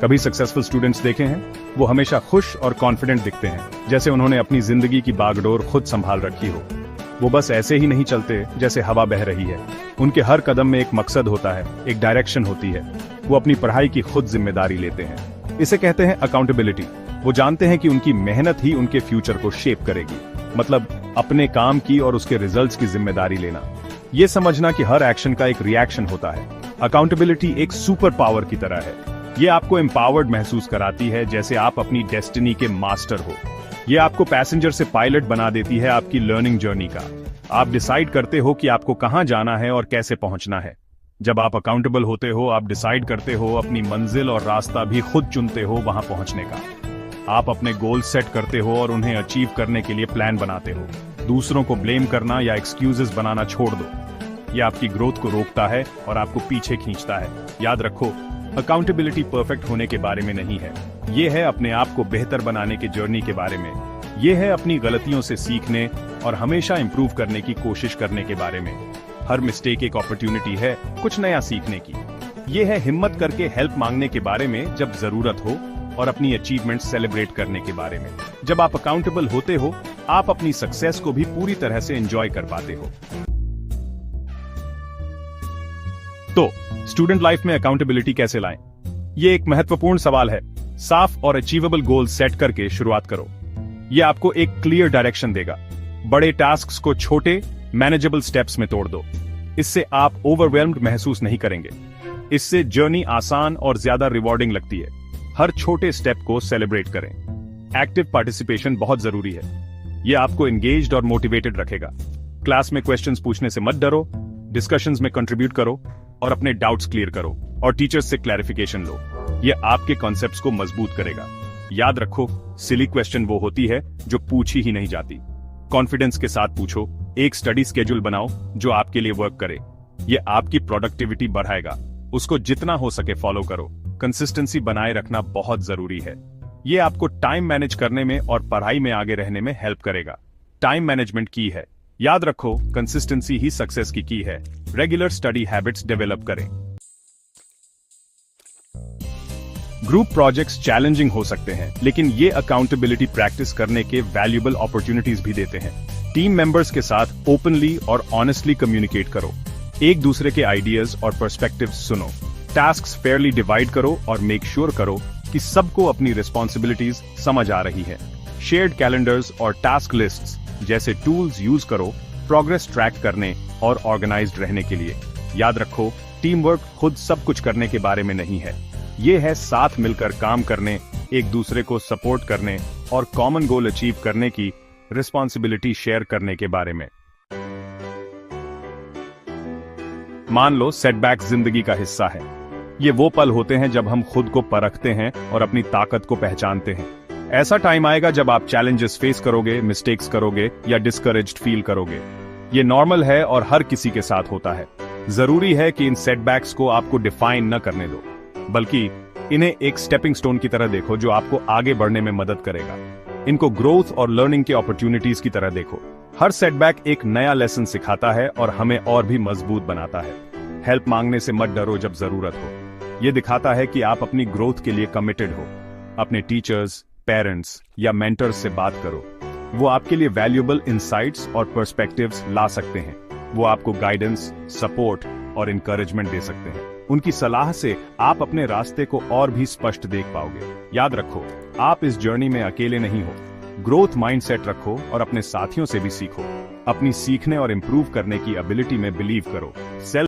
कभी successful students देखे हैं? वो हमेशा खुश और कॉन्फिडेंट दिखते हैं, जैसे उन्होंने अपनी जिंदगी की बागडोर खुद संभाल रखी हो। वो बस ऐसे ही नहीं चलते जैसे हवा बह रही है। उनके हर कदम में एक मकसद होता है, एक डायरेक्शन होती है। वो अपनी पढ़ाई की खुद जिम्मेदारी लेते हैं। इसे कहते हैं अकाउंटेबिलिटी। वो जानते हैं कि उनकी मेहनत ही उनके फ्यूचर को शेप करेगी। मतलब अपने काम की और उसके रिजल्ट्स की जिम्मेदारी लेना। ये समझना कि हर एक्शन का एक रिएक्शन होता है। अकाउंटेबिलिटी एक सुपर पावर की तरह है। ये आपको एम्पावर्ड महसूस कराती है, जैसे आप अपनी डेस्टिनी के मास्टर हो। ये आपको पैसेंजर से पायलट बना देती है आपकी लर्निंग जर्नी का। आप डिसाइड करते हो कि आपको कहां जाना है और कैसे पहुंचना है। जब आप अकाउंटेबल होते हो, आप डिसाइड करते हो, अपनी मंजिल और रास्ता भी खुद चुनते हो वहां पहुंचने का। आप अपने गोल सेट करते हो और उन्हें अचीव करने के लिए प्लान बनाते हो। दूसरों को ब्लेम करना या एक्सक्यूजेस बनाना छोड़ दो। ये आपकी ग्रोथ को रोकता है और आपको पीछे खींचता है। याद रखो, अकाउंटेबिलिटी परफेक्ट होने के बारे में नहीं है। ये है अपने आप को बेहतर बनाने के जर्नी के बारे में। ये है अपनी गलतियों से सीखने और हमेशा इंप्रूव करने की कोशिश करने के बारे में। हर मिस्टेक एक अपॉर्चुनिटी है कुछ नया सीखने की। ये है हिम्मत करके हेल्प मांगने के बारे में जब जरूरत हो, और अपनी अचीवमेंट सेलिब्रेट करने के बारे में। जब आप अकाउंटेबल होते हो, आप अपनी सक्सेस को भी पूरी तरह से एंजॉय कर पाते हो। तो स्टूडेंट लाइफ में अकाउंटेबिलिटी कैसे लाएं? ये एक महत्वपूर्ण सवाल है। साफ और अचीवेबल गोल सेट करके शुरुआत करो। ये आपको एक क्लियर डायरेक्शन देगा। बड़े टास्क्स को छोटे मैनेजेबल स्टेप्स में तोड़ दो। इससे आप ओवरवेल्म्ड महसूस नहीं करेंगे। इससे जर्नी आसान और ज्यादा रिवॉर्डिंग लगती है। हर छोटे स्टेप को सेलिब्रेट करें। एक्टिव पार्टिसिपेशन बहुत जरूरी है। यह आपको एंगेज्ड और मोटिवेटेड रखेगा। क्लास में क्वेश्चंस पूछने से मत डरो, डिस्कशंस में कंट्रीब्यूट करो और अपने डाउट्स क्लियर करो और टीचर्स से क्लैरिफिकेशन लो। यह आपके कॉन्सेप्ट्स को मजबूत करेगा। याद रखो, सिली क्वेश्चन वो होती है जो पूछी ही नहीं जाती। कॉन्फिडेंस के साथ पूछो। एक स्टडी स्केड्यूल बनाओ जो आपके लिए वर्क करे। यह आपकी प्रोडक्टिविटी बढ़ाएगा। उसको जितना हो सके फॉलो करो। कंसिस्टेंसी बनाए रखना बहुत जरूरी है। यह आपको टाइम मैनेज करने में और पढ़ाई में आगे रहने में हेल्प करेगा। टाइम मैनेजमेंट की है। याद रखो, कंसिस्टेंसी ही सक्सेस की की है। रेगुलर स्टडी हैबिट्स डेवलप करें। ग्रुप प्रोजेक्ट्स चैलेंजिंग हो सकते हैं, लेकिन ये अकाउंटेबिलिटी प्रैक्टिस करने के वैल्यूएबल अपॉर्चुनिटीज भी देते हैं। टीम मेंबर्स के साथ ओपनली और ऑनेस्टली कम्युनिकेट करो। एक दूसरे के आइडियाज और पर्सपेक्टिव्स सुनो। टास्क्स फेयरली डिवाइड करो और मेक श्योर करो कि सबको अपनी रिस्पॉन्सिबिलिटीज समझ आ रही है। शेयर्ड कैलेंडर्स और टास्क लिस्ट्स जैसे टूल्स यूज करो प्रोग्रेस ट्रैक करने और ऑर्गेनाइज्ड रहने के लिए। याद रखो, टीम वर्क खुद सब कुछ करने के बारे में नहीं है। ये है साथ मिलकर काम करने, एक दूसरे को सपोर्ट करने और कॉमन गोल अचीव करने की रिस्पॉन्सिबिलिटी शेयर करने के बारे में। मान लो सेटबैक जिंदगी का हिस्सा है। ये वो पल होते हैं जब हम खुद को परखते हैं और अपनी ताकत को पहचानते हैं। ऐसा टाइम आएगा जब आप चैलेंजेस फेस करोगे, मिस्टेक्स करोगे या डिस्करेज्ड फील करोगे। ये नॉर्मल है और हर किसी के साथ होता है। जरूरी है कि इन सेटबैक्स को आपको डिफाइन न करने दो, बल्कि इन्हें एक स्टेपिंग स्टोन की तरह देखो जो आपको आगे बढ़ने में मदद करेगा। इनको ग्रोथ और लर्निंग के अपॉर्चुनिटीज की तरह देखो। हर सेटबैक एक नया लेसन सिखाता है और हमें और भी मजबूत बनाता है। हेल्प मांगने से मत डरो जब जरूरत हो। यह दिखाता है कि आप अपनी ग्रोथ के लिए कमिटेड हो। अपने टीचर्स, पेरेंट्स या मेंटर्स से बात करो। वो आपके लिए वैल्यूएबल इंसाइट्स और पर्सपेक्टिव्स ला सकते हैं। वो आपको गाइडेंस, सपोर्ट और इंकरेजमेंट दे सकते हैं। उनकी सलाह से आप अपने रास्ते को और भी स्पष्ट देख पाओगे। याद रखो, आप इस जर्नी में अकेले नहीं हो। ग्रोथ माइंडसेट रखो और अपने साथियों से भी सीखो। अपनी सीखने और इंप्रूव करने की एबिलिटी में बिलीव करो। सेल्फ